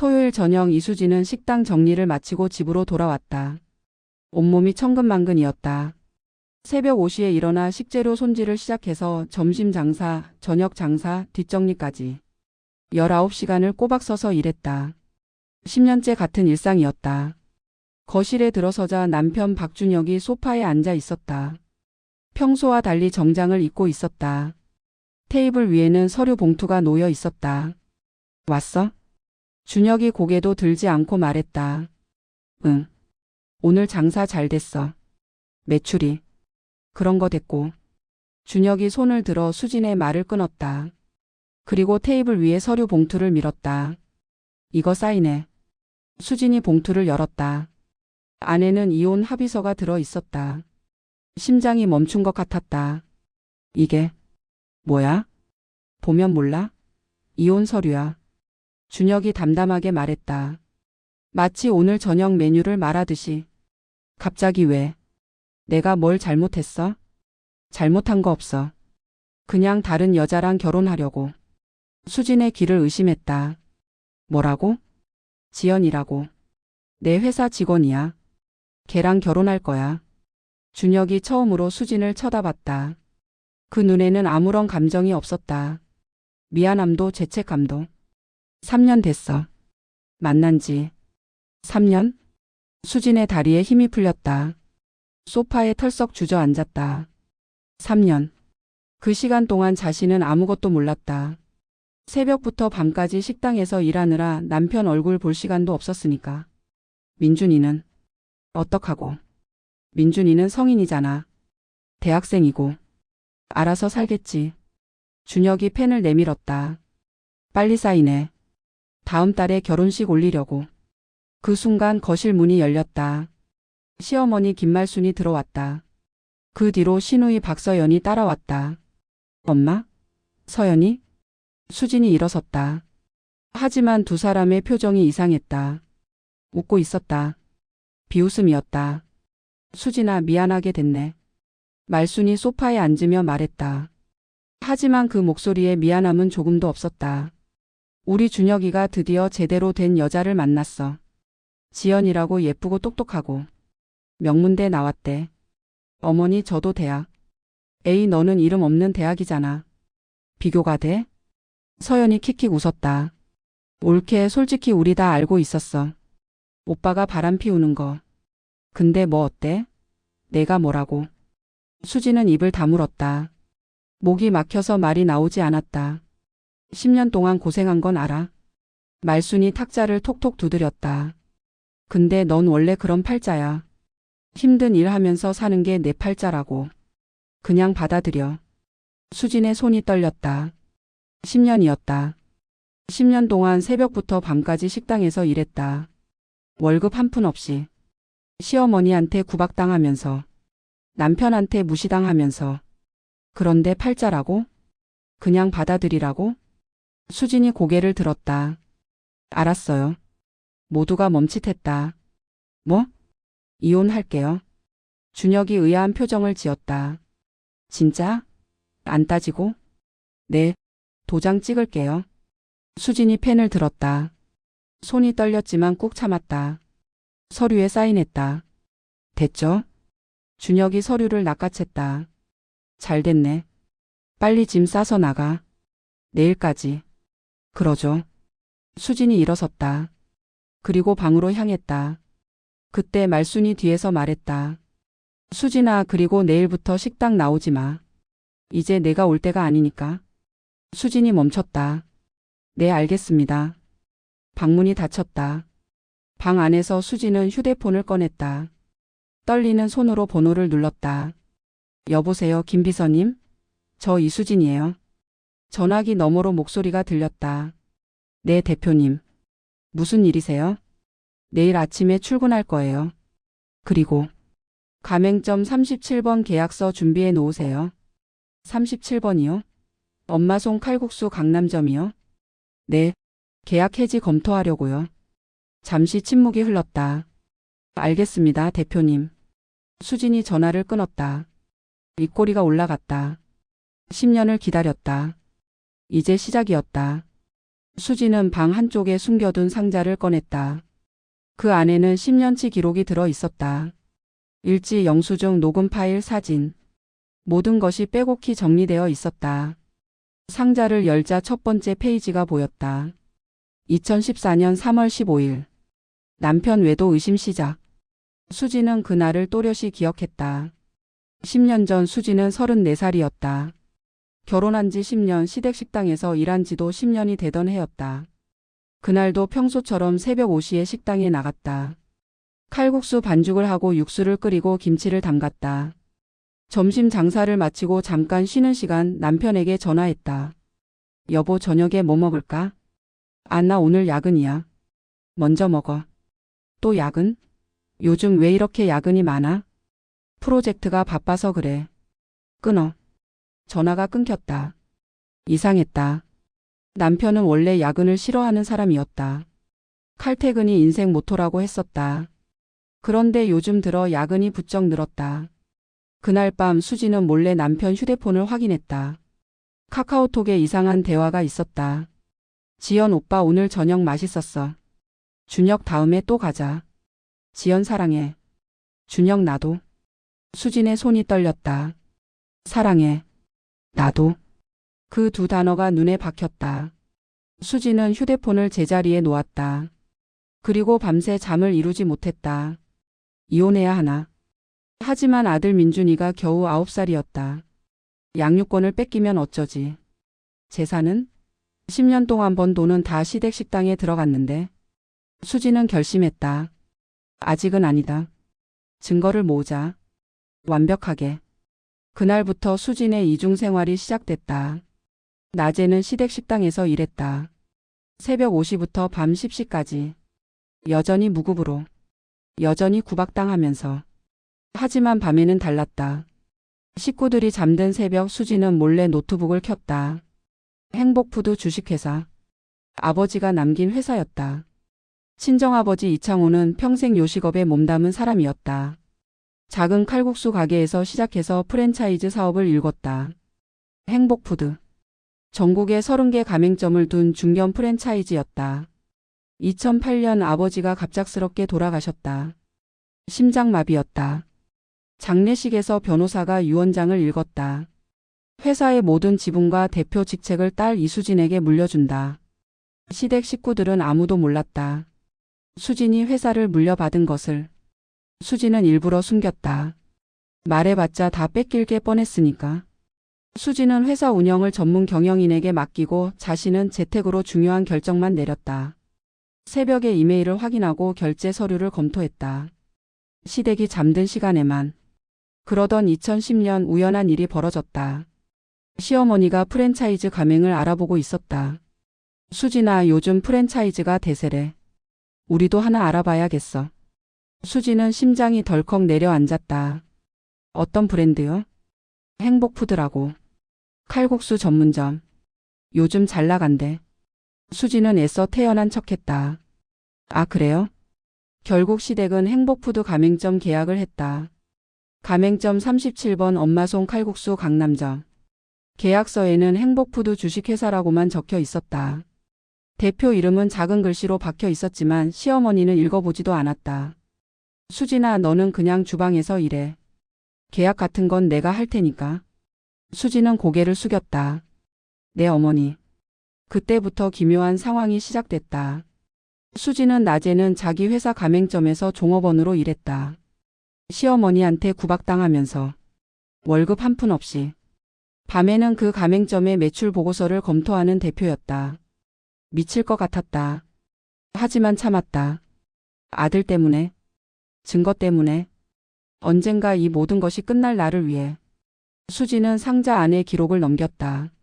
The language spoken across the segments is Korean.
토요일 저녁 이수지는 식당 정리를 마치고 집으로 돌아왔다. 온몸이 천근만근이었다. 새벽 5시에 일어나 식재료 손질을 시작해서 점심 장사, 저녁 장사, 뒷정리까지 19시간을 꼬박 서서 일했다. 10년째 같은 일상이었다. 거실에 들어서자 남편 박준혁이 소파에 앉아 있었다. 평소와 달리 정장을 입고 있었다. 테이블 위에는 서류 봉투가 놓여 있었다. 왔어? 준혁이 고개도 들지 않고 말했다. 응. 오늘 장사 잘 됐어. 매출이. 그런 거 됐고. 준혁이 손을 들어 수진의 말을 끊었다. 그리고 테이블 위에 서류 봉투를 밀었다. 이거 사인해. 수진이 봉투를 열었다. 안에는 이혼 합의서가 들어 있었다. 심장이 멈춘 것 같았다. 이게 뭐야? 보면 몰라? 이혼 서류야. 준혁이 담담하게 말했다. 마치 오늘 저녁 메뉴를 말하듯이. 갑자기 왜? 내가 뭘 잘못했어? 잘못한 거 없어. 그냥 다른 여자랑 결혼하려고. 수진의 귀를 의심했다. 뭐라고? 지연이라고. 내 회사 직원이야. 걔랑 결혼할 거야. 준혁이 처음으로 수진을 쳐다봤다. 그 눈에는 아무런 감정이 없었다. 미안함도 죄책감도. 3년 됐어. 만난 지 3년? 수진의 다리에 힘이 풀렸다. 소파에 털썩 주저앉았다. 3년. 그 시간 동안 자신은 아무것도 몰랐다. 새벽부터 밤까지 식당에서 일하느라 남편 얼굴 볼 시간도 없었으니까. 민준이는 어떡하고. 민준이는 성인이잖아. 대학생이고. 알아서 살겠지. 준혁이 펜을 내밀었다. 빨리 사인해. 다음 달에 결혼식 올리려고. 그 순간 거실 문이 열렸다. 시어머니 김말순이 들어왔다. 그 뒤로 시누이 박서연이 따라왔다. 엄마? 서연이? 수진이 일어섰다. 하지만 두 사람의 표정이 이상했다. 웃고 있었다. 비웃음이었다. 수진아, 미안하게 됐네. 말순이 소파에 앉으며 말했다. 하지만 그 목소리에 미안함은 조금도 없었다. 우리 준혁이가 드디어 제대로 된 여자를 만났어. 지연이라고 예쁘고 똑똑하고. 명문대 나왔대. 어머니, 저도 대학. 에이, 너는 이름 없는 대학이잖아. 비교가 돼? 서연이 킥킥 웃었다. 옳게, 솔직히 우리 다 알고 있었어. 오빠가 바람 피우는 거. 근데 뭐 어때? 내가 뭐라고. 수지는 입을 다물었다. 목이 막혀서 말이 나오지 않았다. 10년 동안 고생한 건 알아. 말순이 탁자를 톡톡 두드렸다. 근데 넌 원래 그런 팔자야. 힘든 일 하면서 사는 게 내 팔자라고. 그냥 받아들여. 수진의 손이 떨렸다. 10년이었다. 10년 동안 새벽부터 밤까지 식당에서 일했다. 월급 한 푼 없이. 시어머니한테 구박당하면서. 남편한테 무시당하면서. 그런데 팔자라고? 그냥 받아들이라고? 수진이 고개를 들었다. 알았어요. 모두가 멈칫했다. 뭐? 이혼할게요. 준혁이 의아한 표정을 지었다. 진짜? 안 따지고? 네. 도장 찍을게요. 수진이 펜을 들었다. 손이 떨렸지만 꾹 참았다. 서류에 사인했다. 됐죠? 준혁이 서류를 낚아챘다. 잘 됐네. 빨리 짐 싸서 나가. 내일까지. 그러죠. 수진이 일어섰다. 그리고 방으로 향했다. 그때 말순이 뒤에서 말했다. 수진아, 그리고 내일부터 식당 나오지 마. 이제 내가 올 때가 아니니까. 수진이 멈췄다. 네, 알겠습니다. 방문이 닫혔다. 방 안에서 수진은 휴대폰을 꺼냈다. 떨리는 손으로 번호를 눌렀다. 여보세요, 김 비서님? 저 이수진이에요. 전화기 너머로 목소리가 들렸다. 네, 대표님. 무슨 일이세요? 내일 아침에 출근할 거예요. 그리고 가맹점 37번 계약서 준비해 놓으세요. 37번이요? 엄마송 칼국수 강남점이요? 네. 계약 해지 검토하려고요. 잠시 침묵이 흘렀다. 알겠습니다, 대표님. 수진이 전화를 끊었다. 입꼬리가 올라갔다. 10년을 기다렸다. 이제 시작이었다. 수지는 방 한쪽에 숨겨둔 상자를 꺼냈다. 그 안에는 10년치 기록이 들어 있었다. 일지, 영수증, 녹음 파일, 사진. 모든 것이 빼곡히 정리되어 있었다. 상자를 열자 첫 번째 페이지가 보였다. 2014년 3월 15일. 남편 외도 의심 시작. 수지는 그날을 또렷이 기억했다. 10년 전 수지는 34살이었다. 결혼한 지 10년, 시댁 식당에서 일한 지도 10년이 되던 해였다. 그날도 평소처럼 새벽 5시에 식당에 나갔다. 칼국수 반죽을 하고 육수를 끓이고 김치를 담갔다. 점심 장사를 마치고 잠깐 쉬는 시간 남편에게 전화했다. 여보, 저녁에 뭐 먹을까? 아, 나 오늘 야근이야. 먼저 먹어. 또 야근? 요즘 왜 이렇게 야근이 많아? 프로젝트가 바빠서 그래. 끊어. 전화가 끊겼다. 이상했다. 남편은 원래 야근을 싫어하는 사람이었다. 칼퇴근이 인생 모토라고 했었다. 그런데 요즘 들어 야근이 부쩍 늘었다. 그날 밤 수지는 몰래 남편 휴대폰을 확인했다. 카카오톡에 이상한 대화가 있었다. 지연 오빠 오늘 저녁 맛있었어. 준혁 다음에 또 가자. 지연 사랑해. 준혁 나도. 수진의 손이 떨렸다. 사랑해. 나도. 그 두 단어가 눈에 박혔다. 수지는 휴대폰을 제자리에 놓았다. 그리고 밤새 잠을 이루지 못했다. 이혼해야 하나. 하지만 아들 민준이가 겨우 9살이었다. 양육권을 뺏기면 어쩌지. 재산은? 10년 동안 번 돈은 다 시댁 식당에 들어갔는데. 수지는 결심했다. 아직은 아니다. 증거를 모으자. 완벽하게. 그날부터 수진의 이중 생활이 시작됐다. 낮에는 시댁 식당에서 일했다. 새벽 5시부터 밤 10시까지. 여전히 무급으로. 여전히 구박당하면서. 하지만 밤에는 달랐다. 식구들이 잠든 새벽 수지는 몰래 노트북을 켰다. 행복푸드 주식회사. 아버지가 남긴 회사였다. 친정아버지 이창호는 평생 요식업에 몸담은 사람이었다. 작은 칼국수 가게에서 시작해서 프랜차이즈 사업을 일궜다. 행복푸드. 전국에 30개 가맹점을 둔 중견 프랜차이즈였다. 2008년 아버지가 갑작스럽게 돌아가셨다. 심장마비였다. 장례식에서 변호사가 유언장을 읽었다. 회사의 모든 지분과 대표 직책을 딸 이수진에게 물려준다. 시댁 식구들은 아무도 몰랐다. 수진이 회사를 물려받은 것을. 수진은 일부러 숨겼다. 말해봤자 다 뺏길 게 뻔했으니까. 수진은 회사 운영을 전문 경영인에게 맡기고 자신은 재택으로 중요한 결정만 내렸다. 새벽에 이메일을 확인하고 결제 서류를 검토했다. 시댁이 잠든 시간에만. 그러던 2010년 우연한 일이 벌어졌다. 시어머니가 프랜차이즈 가맹을 알아보고 있었다. 수진아, 요즘 프랜차이즈가 대세래. 우리도 하나 알아봐야겠어. 수진은 심장이 덜컥 내려앉았다. 어떤 브랜드요? 행복푸드라고. 칼국수 전문점. 요즘 잘 나간대. 수진은 애써 태연한 척했다. 아, 그래요? 결국 시댁은 행복푸드 가맹점 계약을 했다. 가맹점 37번 엄마송 칼국수 강남점. 계약서에는 행복푸드 주식회사라고만 적혀 있었다. 대표 이름은 작은 글씨로 박혀 있었지만 시어머니는 읽어보지도 않았다. 수진아, 너는 그냥 주방에서 일해. 계약 같은 건 내가 할 테니까. 수진은 고개를 숙였다. 네, 어머니. 그때부터 기묘한 상황이 시작됐다. 수진은 낮에는 자기 회사 가맹점에서 종업원으로 일했다. 시어머니한테 구박당하면서 월급 한 푼 없이. 밤에는 그 가맹점의 매출 보고서를 검토하는 대표였다. 미칠 것 같았다. 하지만 참았다. 아들 때문에. 증거 때문에. 언젠가 이 모든 것이 끝날 날을 위해. 수지는 상자 안에 기록을 넘겼다.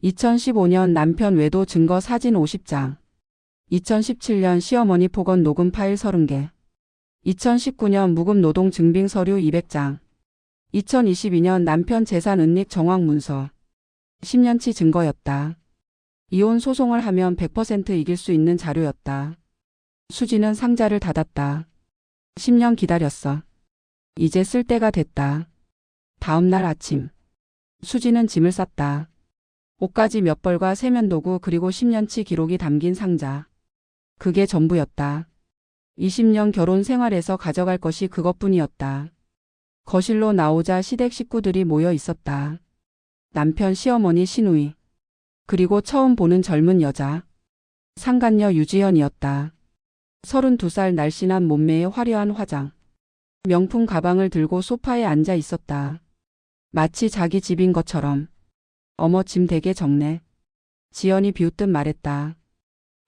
2015년 남편 외도 증거 사진 50장. 2017년 시어머니 폭언 녹음 파일 30개. 2019년 무급 노동 증빙 서류 200장. 2022년 남편 재산 은닉 정황 문서. 10년치 증거였다. 이혼 소송을 하면 100% 이길 수 있는 자료였다. 수지는 상자를 닫았다. 10년 기다렸어. 이제 쓸 때가 됐다. 다음 날 아침. 수지는 짐을 쌌다. 옷가지 몇 벌과 세면도구 그리고 10년치 기록이 담긴 상자. 그게 전부였다. 20년 결혼 생활에서 가져갈 것이 그것뿐이었다. 거실로 나오자 시댁 식구들이 모여 있었다. 남편, 시어머니, 시누이. 그리고 처음 보는 젊은 여자. 상간녀 유지연이었다. 32살 날씬한 몸매에 화려한 화장. 명품 가방을 들고 소파에 앉아 있었다. 마치 자기 집인 것처럼. 어머, 짐 되게 적네. 지연이 비웃듯 말했다.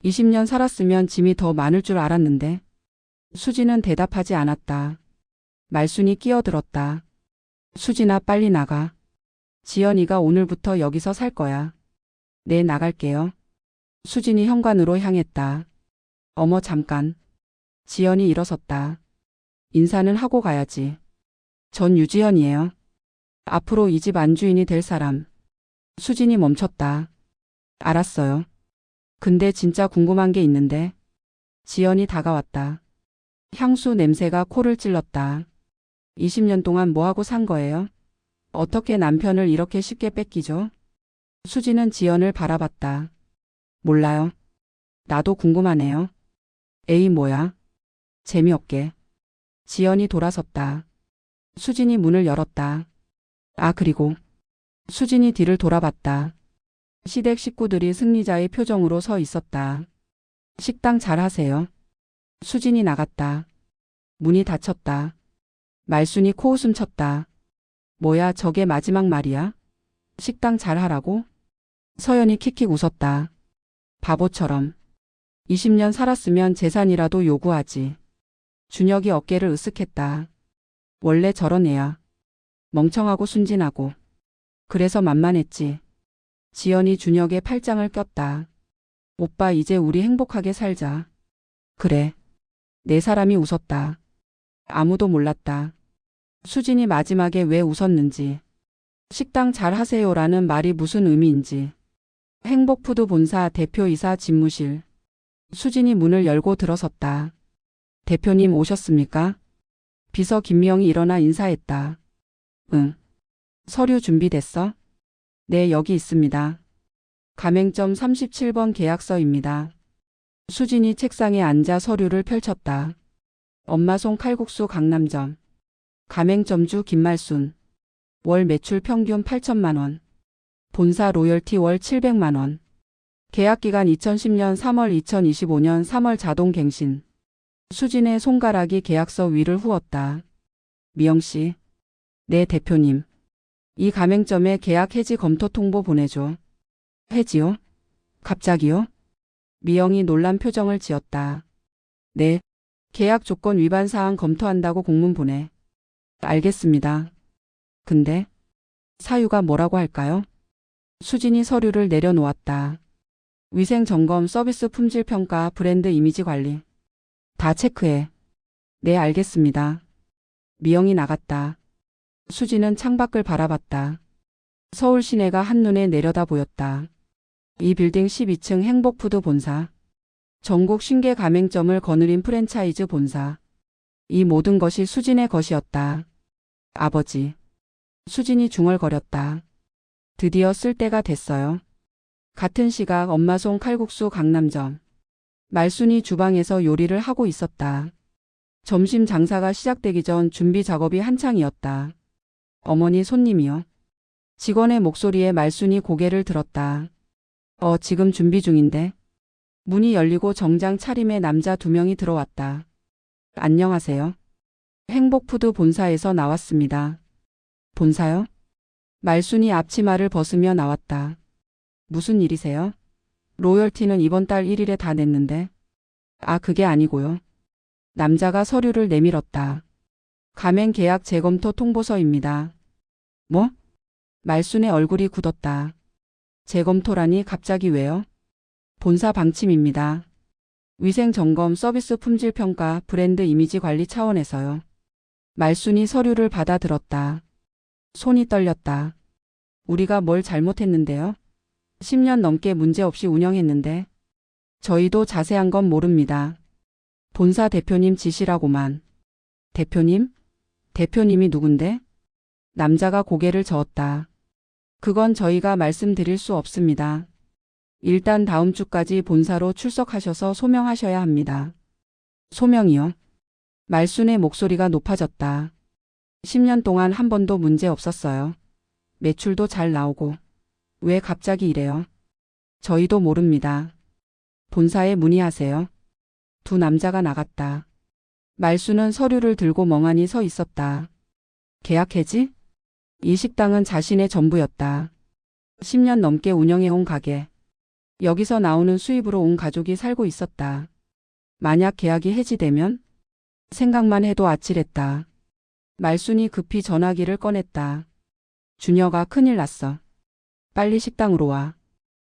20년 살았으면 짐이 더 많을 줄 알았는데. 수지는 대답하지 않았다. 말순이 끼어들었다. 수진아, 빨리 나가. 지연이가 오늘부터 여기서 살 거야. 네, 나갈게요. 수진이 현관으로 향했다. 어머, 잠깐. 지연이 일어섰다. 인사는 하고 가야지. 전 유지연이에요. 앞으로 이 집 안주인이 될 사람. 수진이 멈췄다. 알았어요. 근데 진짜 궁금한 게 있는데. 지연이 다가왔다. 향수 냄새가 코를 찔렀다. 20년 동안 뭐하고 산 거예요? 어떻게 남편을 이렇게 쉽게 뺏기죠? 수지는 지연을 바라봤다. 몰라요. 나도 궁금하네요. 에이, 뭐야. 재미없게. 지연이 돌아섰다. 수진이 문을 열었다. 아, 그리고. 수진이 뒤를 돌아봤다. 시댁 식구들이 승리자의 표정으로 서 있었다. 식당 잘하세요. 수진이 나갔다. 문이 닫혔다. 말순이 코웃음 쳤다. 뭐야, 저게 마지막 말이야? 식당 잘하라고? 서연이 킥킥 웃었다. 바보처럼. 20년 살았으면 재산이라도 요구하지. 준혁이 어깨를 으쓱했다. 원래 저런 애야. 멍청하고 순진하고. 그래서 만만했지. 지연이 준혁의 팔짱을 꼈다. 오빠, 이제 우리 행복하게 살자. 그래. 네 사람이 웃었다. 아무도 몰랐다. 수진이 마지막에 왜 웃었는지. 식당 잘하세요라는 말이 무슨 의미인지. 행복푸드 본사 대표이사 집무실. 수진이 문을 열고 들어섰다. 대표님 오셨습니까? 비서 김미영이 일어나 인사했다. 응. 서류 준비됐어? 네, 여기 있습니다. 가맹점 37번 계약서입니다. 수진이 책상에 앉아 서류를 펼쳤다. 엄마송 칼국수 강남점. 가맹점주 김말순. 월 매출 평균 8천만 원. 본사 로열티 월 700만 원. 계약기간 2010년 3월 2025년 3월 자동갱신. 수진의 손가락이 계약서 위를 후었다. 미영씨. 네, 대표님. 이 가맹점에 계약 해지 검토 통보 보내줘. 해지요? 갑자기요? 미영이 놀란 표정을 지었다. 네. 계약 조건 위반 사항 검토한다고 공문 보내. 알겠습니다. 근데 사유가 뭐라고 할까요? 수진이 서류를 내려놓았다. 위생점검, 서비스 품질 평가, 브랜드 이미지 관리. 다 체크해. 네, 알겠습니다. 미영이 나갔다. 수진은 창밖을 바라봤다. 서울 시내가 한눈에 내려다 보였다. 이 빌딩 12층 행복푸드 본사. 전국 50개 가맹점을 거느린 프랜차이즈 본사. 이 모든 것이 수진의 것이었다. 아버지. 수진이 중얼거렸다. 드디어 쓸 때가 됐어요. 같은 시각 엄마송 칼국수 강남점. 말순이 주방에서 요리를 하고 있었다. 점심 장사가 시작되기 전 준비 작업이 한창이었다. 어머니, 손님이요. 직원의 목소리에 말순이 고개를 들었다. 지금 준비 중인데. 문이 열리고 정장 차림의 남자 2명이 들어왔다. 안녕하세요. 행복푸드 본사에서 나왔습니다. 본사요? 말순이 앞치마를 벗으며 나왔다. 무슨 일이세요? 로열티는 이번 달 1일에 다 냈는데. 아, 그게 아니고요. 남자가 서류를 내밀었다. 가맹 계약 재검토 통보서입니다. 뭐? 말순의 얼굴이 굳었다. 재검토라니 갑자기 왜요? 본사 방침입니다. 위생점검, 서비스 품질 평가, 브랜드 이미지 관리 차원에서요. 말순이 서류를 받아들었다. 손이 떨렸다. 우리가 뭘 잘못했는데요? 10년 넘게 문제없이 운영했는데. 저희도 자세한 건 모릅니다. 본사 대표님 지시라고만. 대표님? 대표님이 누군데? 남자가 고개를 저었다. 그건 저희가 말씀드릴 수 없습니다. 일단 다음 주까지 본사로 출석하셔서 소명하셔야 합니다. 소명이요? 말순의 목소리가 높아졌다. 10년 동안 한 번도 문제 없었어요. 매출도 잘 나오고. 왜 갑자기 이래요? 저희도 모릅니다. 본사에 문의하세요. 두 남자가 나갔다. 말순은 서류를 들고 멍하니 서 있었다. 계약 해지? 이 식당은 자신의 전부였다. 10년 넘게 운영해온 가게. 여기서 나오는 수입으로 온 가족이 살고 있었다. 만약 계약이 해지되면? 생각만 해도 아찔했다. 말순이 급히 전화기를 꺼냈다. 준혁아, 큰일 났어. 빨리 식당으로 와.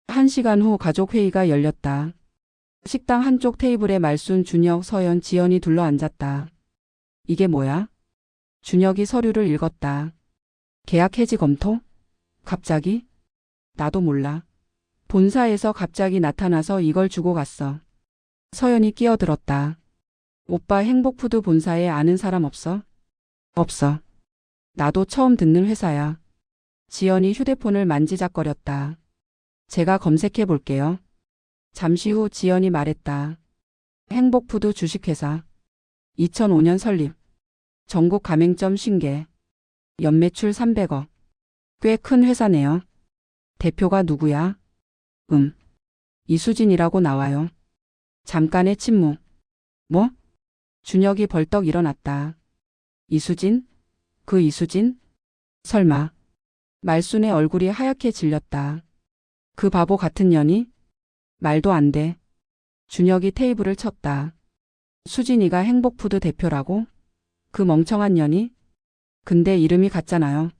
1시간 후 가족회의가 열렸다. 식당 한쪽 테이블에 말순, 준혁, 서연, 지연이 둘러앉았다. 이게 뭐야? 준혁이 서류를 읽었다. 계약 해지 검토? 갑자기? 나도 몰라. 본사에서 갑자기 나타나서 이걸 주고 갔어. 서연이 끼어들었다. 오빠 행복푸드 본사에 아는 사람 없어? 없어. 나도 처음 듣는 회사야. 지연이 휴대폰을 만지작거렸다. 제가 검색해 볼게요. 잠시 후 지연이 말했다. 행복푸드 주식회사. 2005년 설립. 전국 가맹점 50개. 연매출 300억. 꽤 큰 회사네요. 대표가 누구야? 이수진이라고 나와요. 잠깐의 침묵. 뭐? 준혁이 벌떡 일어났다. 이수진? 그 이수진? 설마. 말순의 얼굴이 하얗게 질렸다. 그 바보 같은 년이? 말도 안 돼. 준혁이 테이블을 쳤다. 수진이가 행복푸드 대표라고? 그 멍청한 년이? 근데 이름이 같잖아요.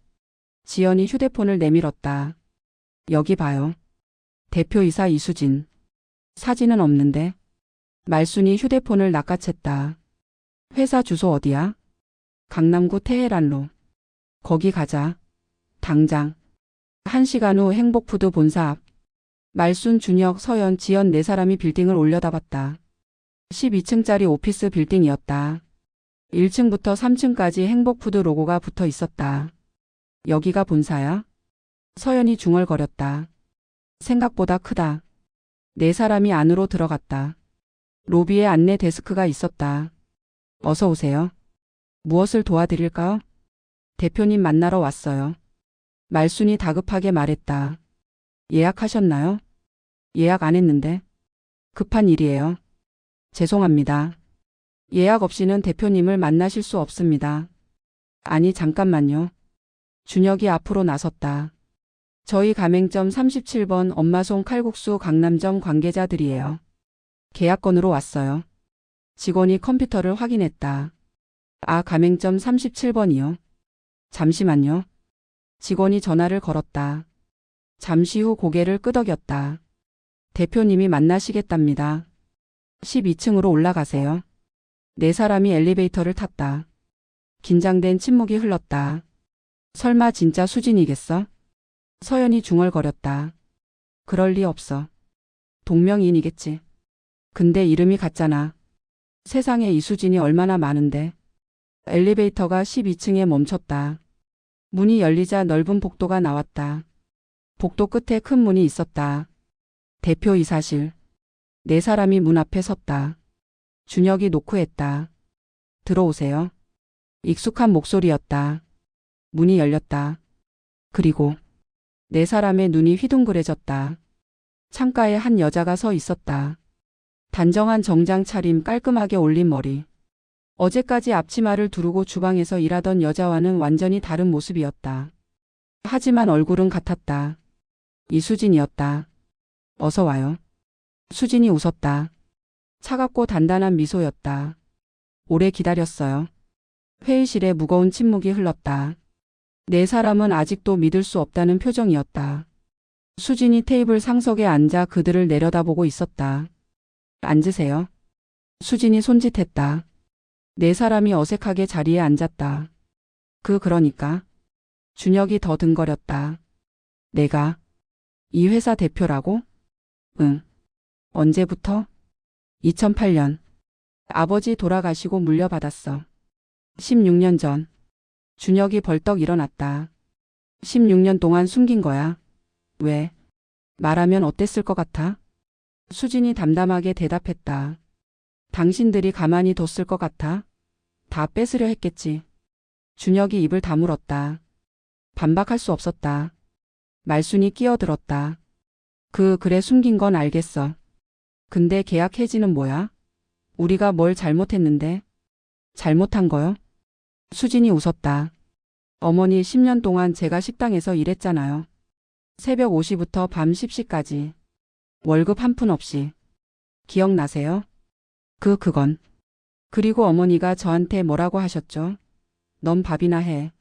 지연이 휴대폰을 내밀었다. 여기 봐요. 대표이사 이수진. 사진은 없는데. 말순이 휴대폰을 낚아챘다. 회사 주소 어디야? 강남구 테헤란로. 거기 가자. 당장. 1시간 후 행복푸드 본사 앞. 말순, 준혁, 서연, 지연 4사람이 빌딩을 올려다봤다. 12층짜리 오피스 빌딩이었다. 1층부터 3층까지 행복푸드 로고가 붙어 있었다. 여기가 본사야? 서연이 중얼거렸다. 생각보다 크다. 4사람이 안으로 들어갔다. 로비에 안내 데스크가 있었다. 어서 오세요. 무엇을 도와드릴까요? 대표님 만나러 왔어요. 말순이 다급하게 말했다. 예약하셨나요? 예약 안 했는데. 급한 일이에요. 죄송합니다. 예약 없이는 대표님을 만나실 수 없습니다. 아니, 잠깐만요. 준혁이 앞으로 나섰다. 저희 가맹점 37번 엄마송 칼국수 강남점 관계자들이에요. 계약건으로 왔어요. 직원이 컴퓨터를 확인했다. 아, 가맹점 37번이요. 잠시만요. 직원이 전화를 걸었다. 잠시 후 고개를 끄덕였다. 대표님이 만나시겠답니다. 12층으로 올라가세요. 4사람이 엘리베이터를 탔다. 긴장된 침묵이 흘렀다. 설마 진짜 수진이겠어? 서연이 중얼거렸다. 그럴 리 없어. 동명이인이겠지. 근데 이름이 같잖아. 세상에 이수진이 얼마나 많은데. 엘리베이터가 12층에 멈췄다. 문이 열리자 넓은 복도가 나왔다. 복도 끝에 큰 문이 있었다. 대표이사실. 4사람이 문 앞에 섰다. 준혁이 노크했다. 들어오세요. 익숙한 목소리였다. 문이 열렸다. 그리고 4사람의 눈이 휘둥그레졌다. 창가에 한 여자가 서 있었다. 단정한 정장 차림, 깔끔하게 올린 머리. 어제까지 앞치마를 두르고 주방에서 일하던 여자와는 완전히 다른 모습이었다. 하지만 얼굴은 같았다. 이수진이었다. 어서 와요. 수진이 웃었다. 차갑고 단단한 미소였다. 오래 기다렸어요. 회의실에 무거운 침묵이 흘렀다. 4사람은 아직도 믿을 수 없다는 표정이었다. 수진이 테이블 상석에 앉아 그들을 내려다보고 있었다. 앉으세요. 수진이 손짓했다. 4사람이 어색하게 자리에 앉았다. 그러니까. 준혁이 더듬거렸다. 내가 이 회사 대표라고? 응. 언제부터? 2008년. 아버지 돌아가시고 물려받았어. 16년 전. 준혁이 벌떡 일어났다. 16년 동안 숨긴 거야. 왜? 말하면 어땠을 것 같아? 수진이 담담하게 대답했다. 당신들이 가만히 뒀을 것 같아? 다 뺏으려 했겠지. 준혁이 입을 다물었다. 반박할 수 없었다. 말순이 끼어들었다. 그래 숨긴 건 알겠어. 근데 계약 해지는 뭐야? 우리가 뭘 잘못했는데? 잘못한 거요? 수진이 웃었다. 어머니 10년 동안 제가 식당에서 일했잖아요. 새벽 5시부터 밤 10시까지. 월급 한 푼 없이. 기억나세요? 그건. 그리고 어머니가 저한테 뭐라고 하셨죠? 넌 밥이나 해.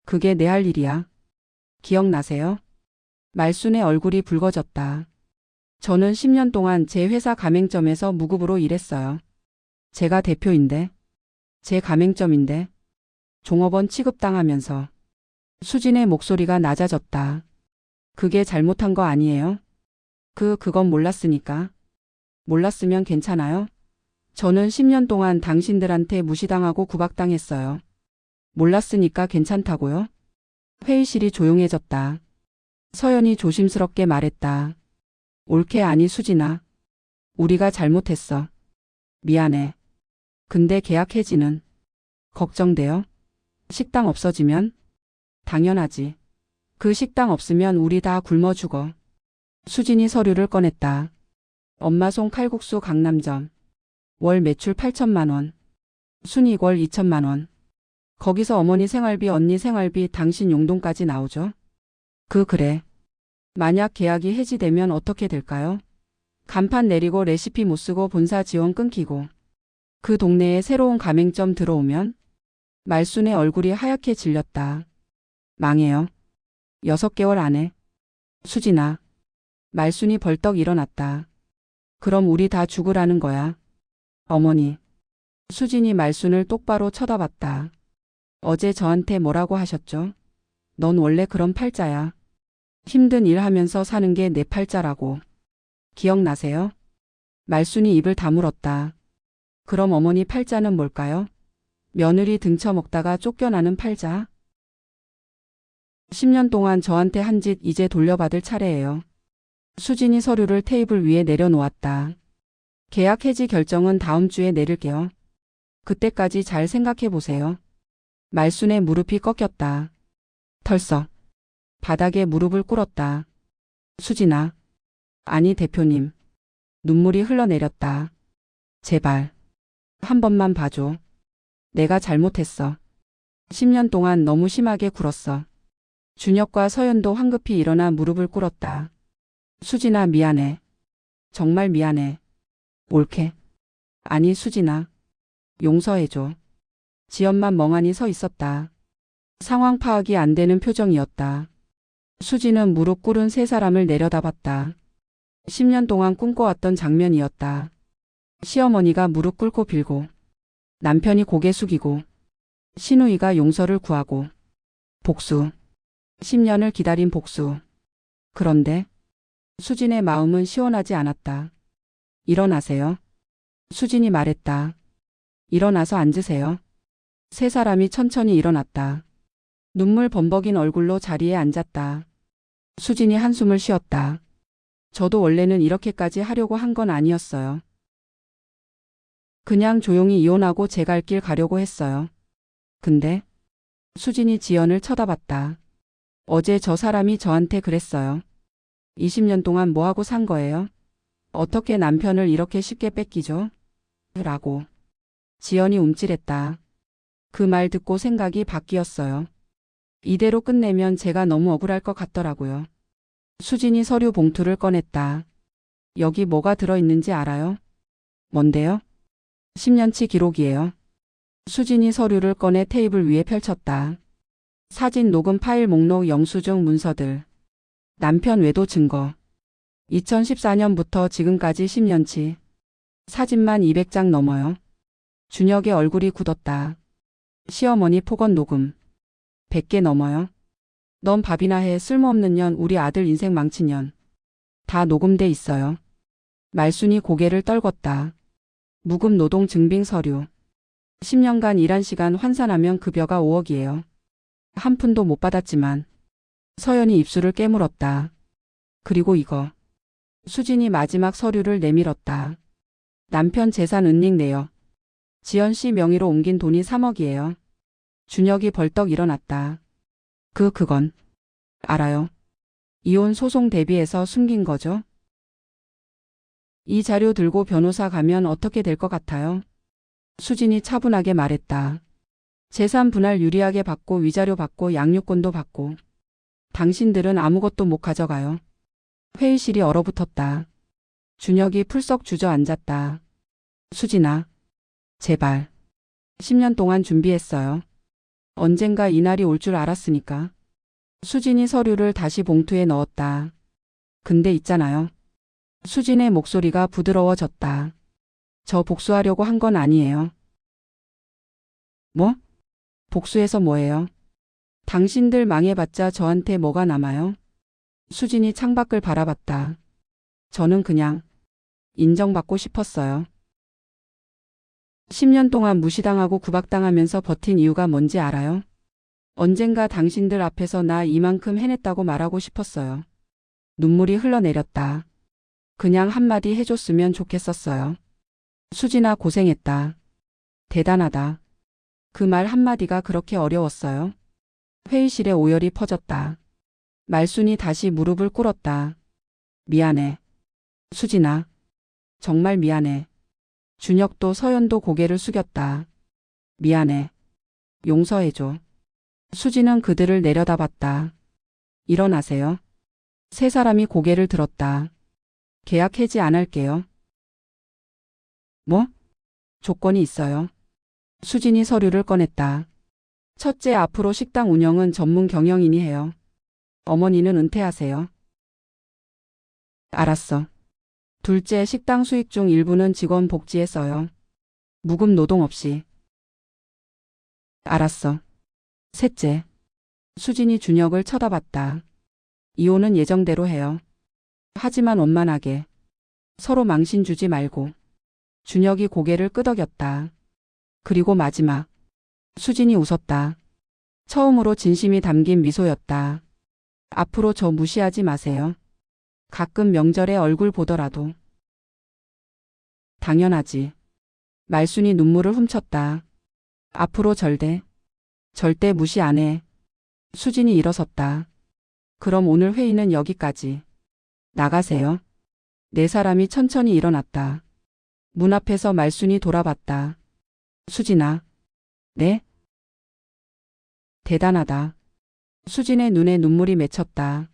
그게 내 할 일이야. 기억나세요? 말순의 얼굴이 붉어졌다. 저는 10년 동안 제 회사 가맹점에서 무급으로 일했어요. 제가 대표인데. 제 가맹점인데. 종업원 취급당하면서. 수진의 목소리가 낮아졌다. 그게 잘못한 거 아니에요? 그건 몰랐으니까. 몰랐으면 괜찮아요? 저는 10년 동안 당신들한테 무시당하고 구박당했어요. 몰랐으니까 괜찮다고요? 회의실이 조용해졌다. 서연이 조심스럽게 말했다. 옳게 아니 수진아. 우리가 잘못했어. 미안해. 근데 계약 해지는 걱정돼요? 식당 없어지면? 당연하지. 그 식당 없으면 우리 다 굶어 죽어. 수진이 서류를 꺼냈다. 엄마 송 칼국수 강남점. 월 매출 8천만 원. 순이익 월 2천만 원. 거기서 어머니 생활비, 언니 생활비, 당신 용돈까지 나오죠? 그래. 만약 계약이 해지되면 어떻게 될까요? 간판 내리고 레시피 못 쓰고 본사 지원 끊기고. 그 동네에 새로운 가맹점 들어오면? 말순의 얼굴이 하얗게 질렸다. 망해요. 6개월 안에. 수진아. 말순이 벌떡 일어났다. 그럼 우리 다 죽으라는 거야. 어머니. 수진이 말순을 똑바로 쳐다봤다. 어제 저한테 뭐라고 하셨죠? 넌 원래 그런 팔자야. 힘든 일 하면서 사는 게 내 팔자라고. 기억나세요? 말순이 입을 다물었다. 그럼 어머니 팔자는 뭘까요? 며느리 등쳐먹다가 쫓겨나는 팔자? 10년 동안 저한테 한 짓 이제 돌려받을 차례예요. 수진이 서류를 테이블 위에 내려놓았다. 계약 해지 결정은 다음 주에 내릴게요. 그때까지 잘 생각해 보세요. 말순의 무릎이 꺾였다. 털썩. 바닥에 무릎을 꿇었다. 수진아. 아니 대표님. 눈물이 흘러내렸다. 제발. 한 번만 봐줘. 내가 잘못했어. 10년 동안 너무 심하게 굴었어. 준혁과 서연도 황급히 일어나 무릎을 꿇었다. 수진아 미안해. 정말 미안해. 옳게. 아니 수진아. 용서해줘. 지연만 멍하니 서 있었다. 상황 파악이 안 되는 표정이었다. 수진은 무릎 꿇은 세 사람을 내려다봤다. 10년 동안 꿈꿔왔던 장면이었다. 시어머니가 무릎 꿇고 빌고 남편이 고개 숙이고 시누이가 용서를 구하고 복수. 10년을 기다린 복수. 그런데 수진의 마음은 시원하지 않았다. 일어나세요. 수진이 말했다. 일어나서 앉으세요. 세 사람이 천천히 일어났다. 눈물 범벅인 얼굴로 자리에 앉았다. 수진이 한숨을 쉬었다. 저도 원래는 이렇게까지 하려고 한 건 아니었어요. 그냥 조용히 이혼하고 제 갈 길 가려고 했어요. 근데 수진이 지연을 쳐다봤다. 어제 저 사람이 저한테 그랬어요. 20년 동안 뭐하고 산 거예요? 어떻게 남편을 이렇게 쉽게 뺏기죠? 라고. 지연이 움찔했다. 그 말 듣고 생각이 바뀌었어요. 이대로 끝내면 제가 너무 억울할 것 같더라고요. 수진이 서류 봉투를 꺼냈다. 여기 뭐가 들어있는지 알아요? 뭔데요? 10년치 기록이에요. 수진이 서류를 꺼내 테이블 위에 펼쳤다. 사진 녹음 파일 목록 영수증 문서들. 남편 외도 증거. 2014년부터 지금까지 10년치. 사진만 200장 넘어요. 준혁의 얼굴이 굳었다. 시어머니 폭언 녹음. 100개 넘어요. 넌 밥이나 해. 쓸모없는 년. 우리 아들 인생 망친 년. 다 녹음돼 있어요. 말순이 고개를 떨궜다. 무급 노동 증빙 서류. 10년간 일한 시간 환산하면 급여가 5억이에요. 한 푼도 못 받았지만 서연이 입술을 깨물었다. 그리고 이거. 수진이 마지막 서류를 내밀었다. 남편 재산 은닉 내역. 지연 씨 명의로 옮긴 돈이 3억이에요. 준혁이 벌떡 일어났다. 그건 알아요. 이혼 소송 대비해서 숨긴 거죠? 이 자료 들고 변호사 가면 어떻게 될 것 같아요? 수진이 차분하게 말했다. 재산 분할 유리하게 받고 위자료 받고 양육권도 받고. 당신들은 아무것도 못 가져가요. 회의실이 얼어붙었다. 준혁이 풀썩 주저앉았다. 수진아, 제발. 10년 동안 준비했어요. 언젠가 이날이 올 줄 알았으니까. 수진이 서류를 다시 봉투에 넣었다. 근데 있잖아요. 수진의 목소리가 부드러워졌다. 저 복수하려고 한 건 아니에요. 뭐? 복수해서 뭐예요? 당신들 망해봤자 저한테 뭐가 남아요? 수진이 창밖을 바라봤다. 저는 그냥 인정받고 싶었어요. 10년 동안 무시당하고 구박당하면서 버틴 이유가 뭔지 알아요? 언젠가 당신들 앞에서 나 이만큼 해냈다고 말하고 싶었어요. 눈물이 흘러내렸다. 그냥 한마디 해줬으면 좋겠었어요. 수진아 고생했다. 대단하다. 그 말 한마디가 그렇게 어려웠어요. 회의실에 오열이 퍼졌다. 말순이 다시 무릎을 꿇었다. 미안해. 수진아. 정말 미안해. 준혁도 서연도 고개를 숙였다. 미안해. 용서해줘. 수진은 그들을 내려다봤다. 일어나세요. 세 사람이 고개를 들었다. 계약 해지 안 할게요. 뭐? 조건이 있어요. 수진이 서류를 꺼냈다. 첫째, 앞으로 식당 운영은 전문 경영인이 해요. 어머니는 은퇴하세요. 알았어. 둘째, 식당 수익 중 일부는 직원 복지에 써요. 무급 노동 없이. 알았어. 셋째. 수진이 준혁을 쳐다봤다. 이혼은 예정대로 해요. 하지만 원만하게. 서로 망신 주지 말고. 준혁이 고개를 끄덕였다. 그리고 마지막. 수진이 웃었다. 처음으로 진심이 담긴 미소였다. 앞으로 저 무시하지 마세요. 가끔 명절에 얼굴 보더라도. 당연하지. 말순이 눈물을 훔쳤다. 앞으로 절대 무시 안 해. 수진이 일어섰다. 그럼 오늘 회의는 여기까지. 나가세요. 네 사람이 천천히 일어났다. 문 앞에서 말순이 돌아봤다. 수진아. 네? 대단하다. 수진의 눈에 눈물이 맺혔다.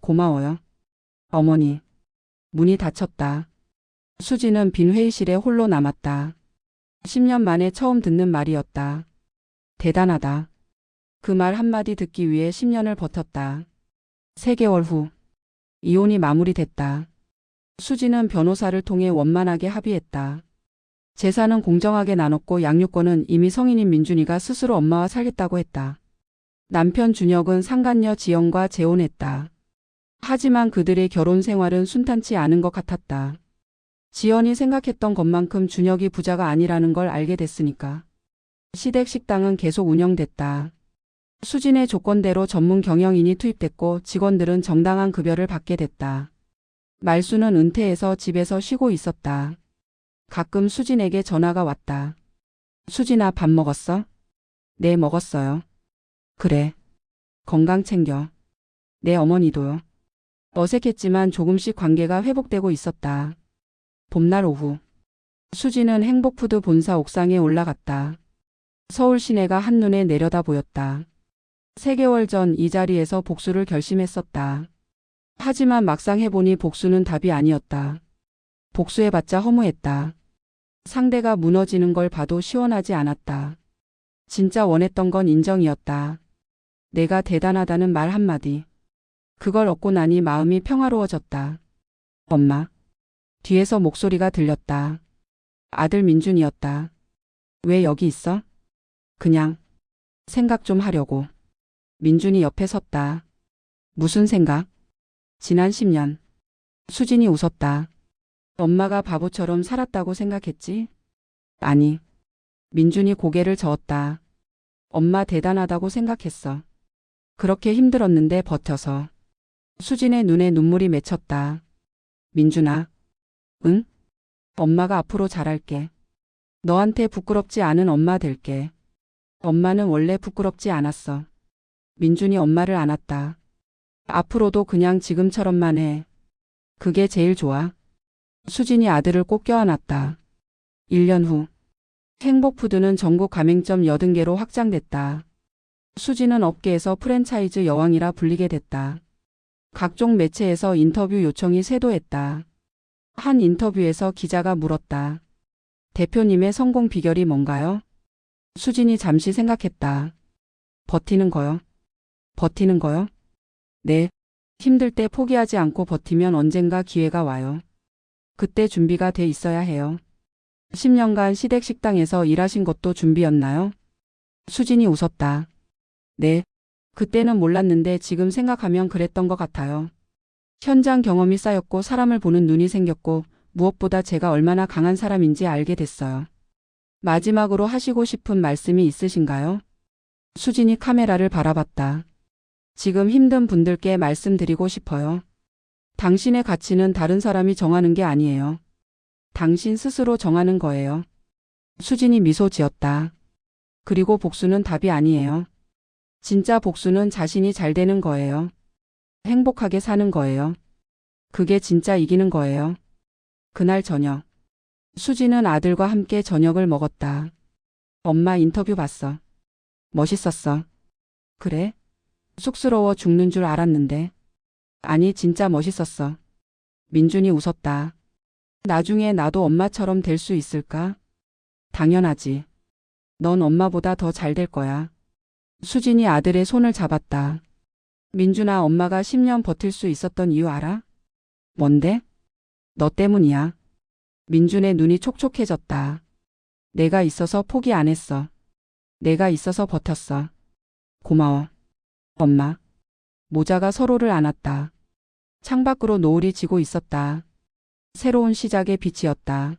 고마워요. 어머니. 문이 닫혔다. 수진은 빈 회의실에 홀로 남았다. 10년 만에 처음 듣는 말이었다. 대단하다. 그 말 한마디 듣기 위해 10년을 버텼다. 3개월 후. 이혼이 마무리됐다. 수진은 변호사를 통해 원만하게 합의했다. 재산은 공정하게 나눴고 양육권은 이미 성인인 민준이가 스스로 엄마와 살겠다고 했다. 남편 준혁은 상간녀 지연과 재혼했다. 하지만 그들의 결혼 생활은 순탄치 않은 것 같았다. 지연이 생각했던 것만큼 준혁이 부자가 아니라는 걸 알게 됐으니까. 시댁 식당은 계속 운영됐다. 수진의 조건대로 전문 경영인이 투입됐고 직원들은 정당한 급여를 받게 됐다. 말수는 은퇴해서 집에서 쉬고 있었다. 가끔 수진에게 전화가 왔다. 수진아, 밥 먹었어? 네, 먹었어요. 그래. 건강 챙겨. 내 어머니도요. 어색했지만 조금씩 관계가 회복되고 있었다. 봄날 오후. 수진은 행복푸드 본사 옥상에 올라갔다. 서울 시내가 한눈에 내려다 보였다. 3개월 전 이 자리에서 복수를 결심했었다. 하지만 막상 해보니 복수는 답이 아니었다. 복수해봤자 허무했다. 상대가 무너지는 걸 봐도 시원하지 않았다. 진짜 원했던 건 인정이었다. 내가 대단하다는 말 한마디. 그걸 얻고 나니 마음이 평화로워졌다. 엄마. 뒤에서 목소리가 들렸다. 아들 민준이었다. 왜 여기 있어? 그냥 생각 좀 하려고. 민준이 옆에 섰다. 무슨 생각? 지난 10년. 수진이 웃었다. 엄마가 바보처럼 살았다고 생각했지? 아니. 민준이 고개를 저었다. 엄마 대단하다고 생각했어. 그렇게 힘들었는데 버텨서. 수진의 눈에 눈물이 맺혔다. 민준아. 응? 엄마가 앞으로 잘할게. 너한테 부끄럽지 않은 엄마 될게. 엄마는 원래 부끄럽지 않았어. 민준이 엄마를 안았다. 앞으로도 그냥 지금처럼만 해. 그게 제일 좋아. 수진이 아들을 꼭 껴안았다. 1년 후. 행복푸드는 전국 가맹점 80개로 확장됐다. 수진은 업계에서 프랜차이즈 여왕이라 불리게 됐다. 각종 매체에서 인터뷰 요청이 쇄도했다. 한 인터뷰에서 기자가 물었다. 대표님의 성공 비결이 뭔가요? 수진이 잠시 생각했다. 버티는 거요. 버티는 거요? 네. 힘들 때 포기하지 않고 버티면 언젠가 기회가 와요. 그때 준비가 돼 있어야 해요. 10년간 시댁 식당에서 일하신 것도 준비였나요? 수진이 웃었다. 네. 그때는 몰랐는데 지금 생각하면 그랬던 것 같아요. 현장 경험이 쌓였고 사람을 보는 눈이 생겼고 무엇보다 제가 얼마나 강한 사람인지 알게 됐어요. 마지막으로 하시고 싶은 말씀이 있으신가요? 수진이 카메라를 바라봤다. 지금 힘든 분들께 말씀드리고 싶어요. 당신의 가치는 다른 사람이 정하는 게 아니에요. 당신 스스로 정하는 거예요. 수진이 미소 지었다. 그리고 복수는 답이 아니에요. 진짜 복수는 자신이 잘 되는 거예요. 행복하게 사는 거예요. 그게 진짜 이기는 거예요. 그날 저녁. 수진은 아들과 함께 저녁을 먹었다. 엄마 인터뷰 봤어. 멋있었어. 그래? 쑥스러워 죽는 줄 알았는데. 아니 진짜 멋있었어. 민준이 웃었다. 나중에 나도 엄마처럼 될 수 있을까? 당연하지. 넌 엄마보다 더 잘 될 거야. 수진이 아들의 손을 잡았다. 민준아, 엄마가 10년 버틸 수 있었던 이유 알아? 뭔데? 너 때문이야. 민준의 눈이 촉촉해졌다. 내가 있어서 포기 안 했어. 내가 있어서 버텼어. 고마워. 엄마. 모자가 서로를 안았다. 창밖으로 노을이 지고 있었다. 새로운 시작의 빛이었다.